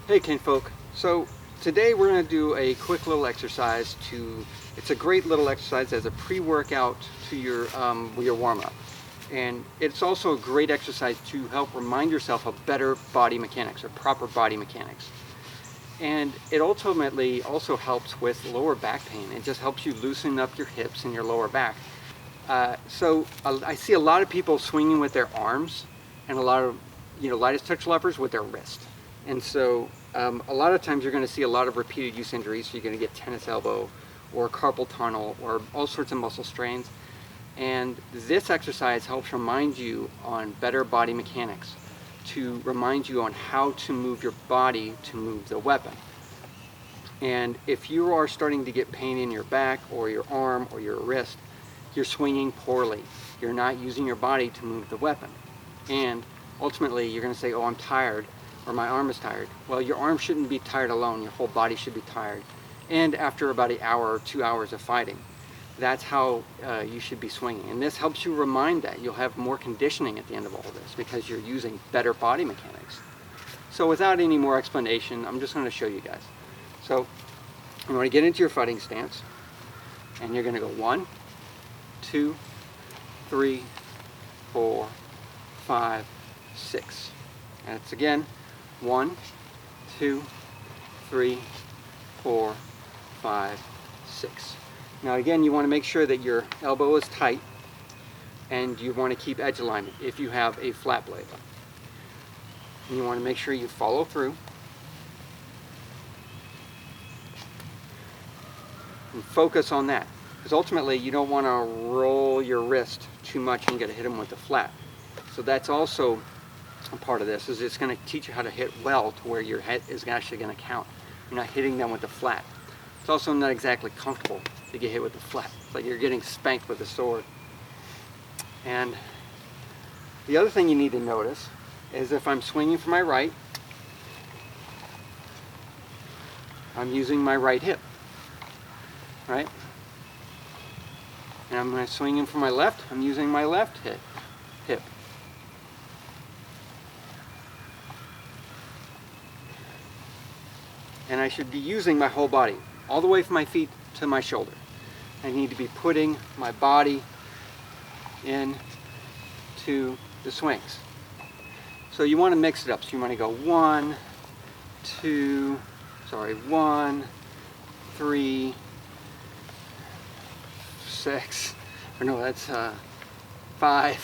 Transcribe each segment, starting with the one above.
Hey Kinsfolk, so today we're going to do a quick little exercise it's a great little exercise as a pre-workout to your warm-up. And it's also a great exercise to help remind yourself of better body mechanics or proper body mechanics. And it ultimately also helps with lower back pain. It just helps you loosen up your hips and your lower back. I see a lot of people swinging with their arms and a lot of lightest touch levers with their wrist. And so a lot of times you're going to see a lot of repeated use injuries. So you're going to get tennis elbow or carpal tunnel or all sorts of muscle strains. And this exercise helps remind you on better body mechanics, to remind you on how to move your body to move the weapon. And if you are starting to get pain in your back or your arm or your wrist, you're swinging poorly. You're not using your body to move the weapon. And ultimately you're going to say, oh, I'm tired, or my arm is tired. Well, your arm shouldn't be tired alone. Your whole body should be tired. And after about an hour or 2 hours of fighting, that's how you should be swinging. And this helps you remind that. You'll have more conditioning at the end of all this because you're using better body mechanics. So without any more explanation, I'm just going to show you guys. So you want to get into your fighting stance, and you're going to go 1, 2, 3, 4, 5, 6. And it's again 1, 2, 3, 4, 5, 6. Now again, you want to make sure that your elbow is tight and you want to keep edge alignment if you have a flat blade. And you want to make sure you follow through and focus on that, because ultimately you don't want to roll your wrist too much and get to hit them with the flat. So that's also a part of this, is it's going to teach you how to hit well to where your head is actually going to count. You're not hitting them with the flat. It's also not exactly comfortable to get hit with the flat. It's like you're getting spanked with a sword. And the other thing you need to notice is if I'm swinging from my right, I'm using my right hip, right? And when I'm swinging from my left, I'm using my left hip. And I should be using my whole body, all the way from my feet to my shoulder. I need to be putting my body into the swings. So you want to mix it up. So you want to go 1, 3, 6, or no, that's 5,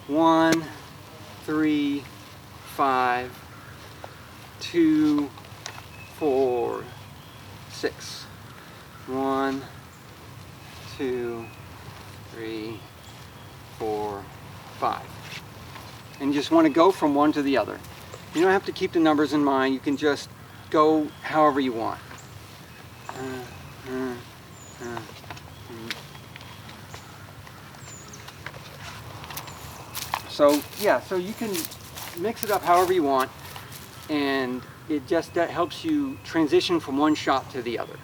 1, 3, 5, 2, 4, 6. 1, 2, 3, 4, 5. And you just want to go from one to the other. You don't have to keep the numbers in mind. You can just go however you want. So yeah, so you can mix it up however you want, and that helps you transition from one shot to the other.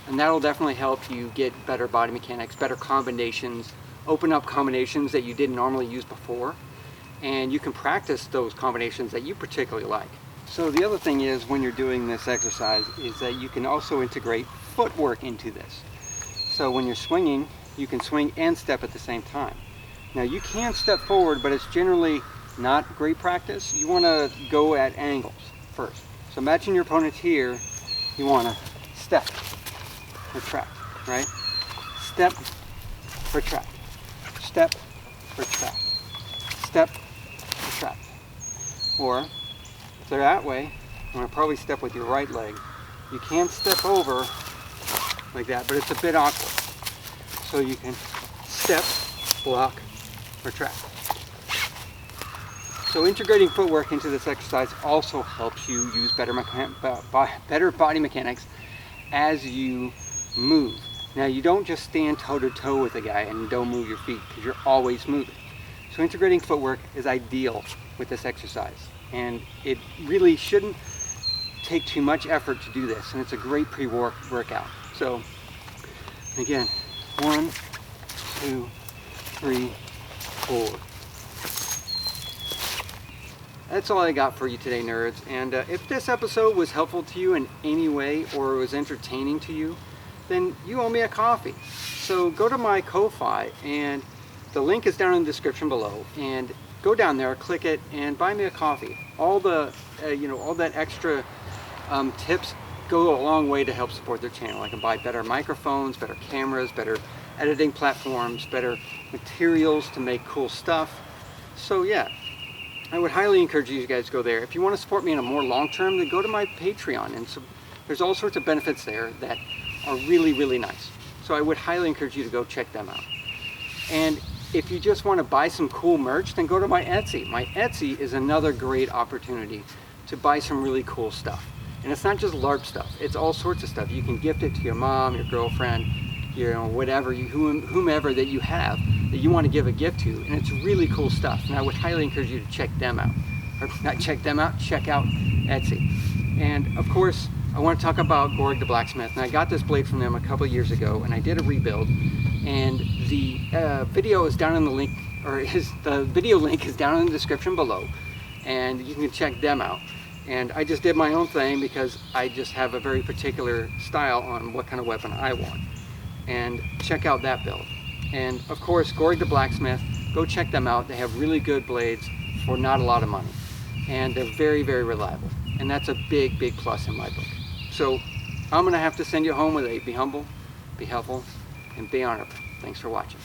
And that'll definitely help you get better body mechanics, better combinations, open up combinations that you didn't normally use before. And you can practice those combinations that you particularly like. So the other thing is, when you're doing this exercise, is that you can also integrate footwork into this. So when you're swinging, you can swing and step at the same time. Now you can step forward, but it's generally not great practice. You want to go at angles first. So imagine your opponent's here, you want to step, retract, right? Step, retract, step, retract, step, retract. Or if they're that way, you want to probably step with your right leg. You can step over like that, but it's a bit awkward. So you can step, block, retract. So integrating footwork into this exercise also helps you use better body mechanics as you move. Now you don't just stand toe to toe with a guy and don't move your feet, because you're always moving. So integrating footwork is ideal with this exercise, and it really shouldn't take too much effort to do this, and it's a great pre-workout. So again, 1, 2, 3, 4. that's all I got for you today, nerds. And if this episode was helpful to you in any way or was entertaining to you, then you owe me a coffee. So go to my Ko-Fi, and the link is down in the description below, and go down there, click it, and buy me a coffee. All the all that extra tips go a long way to help support their channel. I can buy better microphones, better cameras, better editing platforms, better materials to make cool stuff. So yeah, I would highly encourage you guys to go there. If you want to support me in a more long term, then go to my Patreon, and so there's all sorts of benefits there that are really, really nice. So I would highly encourage you to go check them out. And if you just want to buy some cool merch, then go to my Etsy. My Etsy is another great opportunity to buy some really cool stuff. And it's not just LARP stuff, it's all sorts of stuff. You can gift it to your mom, your girlfriend, whatever, whomever that you have that you want to give a gift to, and it's really cool stuff. And I would highly encourage you to check them out. Or not check them out, check out Etsy. And of course, I want to talk about Gorge the Blacksmith. And I got this blade from them a couple years ago, and I did a rebuild. And the video is down in the link, the video link is down in the description below, and you can check them out. And I just did my own thing because I just have a very particular style on what kind of weapon I want. And check out that build. And of course, Gorge the Blacksmith, go check them out. They have really good blades for not a lot of money. And they're very, very reliable. And that's a big, big plus in my book. So I'm gonna have to send you home with a be humble, be helpful, and be honorable. Thanks for watching.